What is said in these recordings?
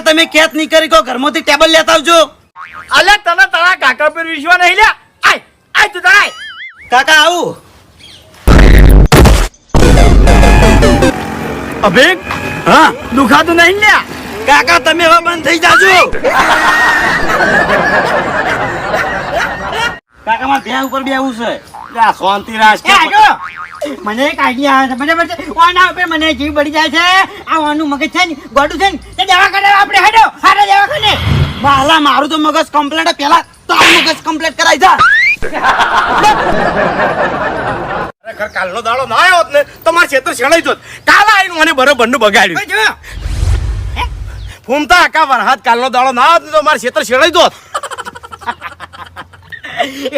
તમે કેત નહીં કરી કો ઘરમાંથી ટેબલ લેતા આવજો. અલે તને તારા કાકા પર વિશ્વાસ નહીં લ્યા. આય આય તું તાય કાકા આવું. અભિક હા દુખાતું નહીં લ્યા. કાકા તમે હવે બંધ થઈ જાજો. કાકા માં ભ્યા ઉપર બેવું છે. લ્યા શાંતિ રાખ. મને એક આઈડિયા આવે છે બરાબર છે ઓના ઉપર મને જીવ બળી જાય છે આ ઓનું મગજ છે ને ગોડું છે ને તે દવા કરાવ આપણે હેડો હારા દવાખાને માલા મારું તો મગજ કમ્પ્લીટ પેલા તારું મગજ કમ્પ્લીટ કરાઈ જા. ખરેખર કાલનો દાડો ના આવ્યો હોત ને તો મારે ખેતર શેણાઈ જોત. કાલ આવીને મને બરોબર નું બગાડ્યું. જો ફૂમતા આકા વરહાદ કાલનો દાડો ના આવ્યો તો મારે ખેતર શેણાઈ જોત.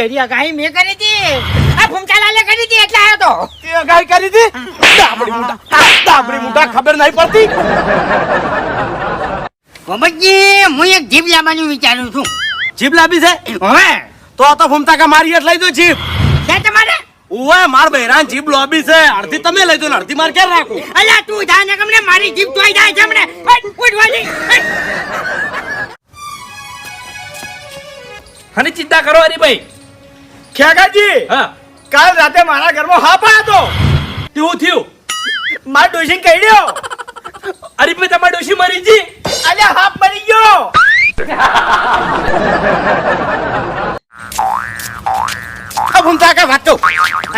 એરિયા ગાય મે કરી હતી આ ફૂમચાલાલે કરી હતી એટલે આયો તો તે ગાય કરી હતી. દાબડી મોટા ખબર નહીં પડતી. બાબાજી હું એક જીભ લાવવાનું વિચારું છું જીભ લાવી છે હવે તો આ તો ફૂમતા કા મારી એટલે લઈ દો જીભ. છે તમારે ઓય માર બહેરાન જીભ લોબી છે. અડધી તમે લઈ દો ને અડધી માર ક્યાં રાખું. અલ્યા તું જાને કમને મારી જીભ તોય જાય છે હમણે ઉઠવા જઈ અને ચિંતા કરો હરીભાઈ. ખેગાજી હા કાલ રાતે મારા ઘરમાં હાપ આવ્યો તો. કેવું થયું? માર ડોશી કહ્યો હરીભાઈ તમારી ડોશી મરી જી. અલ્યા હાપ મરી ગયો. આ ફૂમતા કા વાત કહું.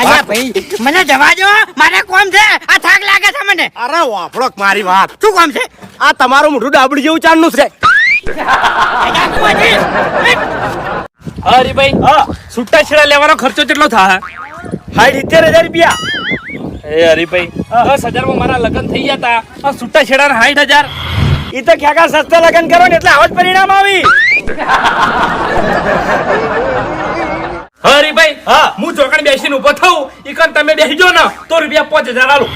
અલ્યા ભાઈ મને જવા દો મારે કોમ છે આ થાક લાગે છે મને અરે વાપડો મારી વાત. શું કોમ છે આ તમારું મોઢું ડાબડી જેવું ચાંદનું છે. હરીભાઈ હા છૂટા છેડા લેવાનો ખર્ચો કેટલો થાય? 70,000 રૂપિયા. એ હરીભાઈ 10,000 માં મારા લગ્ન થઈ ગયા તા. આ છૂટા છેડા 60,000. ઈ તો ક્યાંક સસ્તા લગન કરો ને એટલે આવા જ પરિણામ આવી. હરીભાઈ હા હું ચોકડ બેસીને ઉભો થઉં ઈકન તમે બેસી જો ને તો રૂપિયા 5,000 આલું.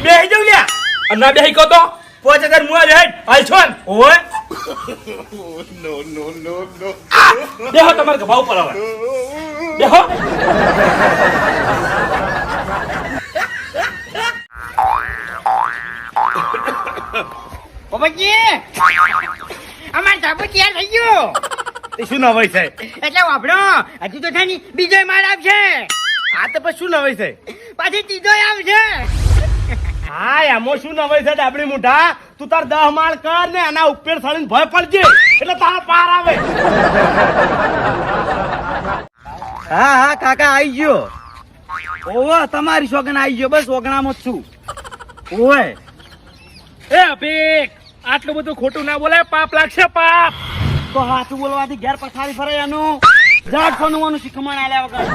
બેહી જાવ લ્યા. અને ના બેસી કહો તો 5,000 મુઆ જ હેડ. હાલ છો ને ઓય બેહો તમારે ગભા ઉપર હવે બેહો. બાબાજી અમાર સાબુ તૈયાર થઈ ગયો તે શું નવાઈ છે? એટલે વાપરો હજુ તો છે ને બીજો માળ આવશે આ તો પછી શું નવાઈ છે? પાછી ત્રીજો આવશે હા એમાં શું નવાઈ છે ડાબડી મોઢા? તું તાર 10 માળ કર ને આના ઉપર સળીને ભય પડજે એટલે તારા પાર આવે. હા હા કાકા આવી ગયો. ઓવે તમારી સોગન આવી ગયો. બસ ઓગણામાં જ છું. ઓવે એ અભિક આટલું બધું ખોટું ના બોલાય. પાપ લાગશે પાપ. તો હાથું બોલવાથી ઘેર પથારી ફરે એનું ઝાડ સોનું શીખમણ આલ્યા વગર.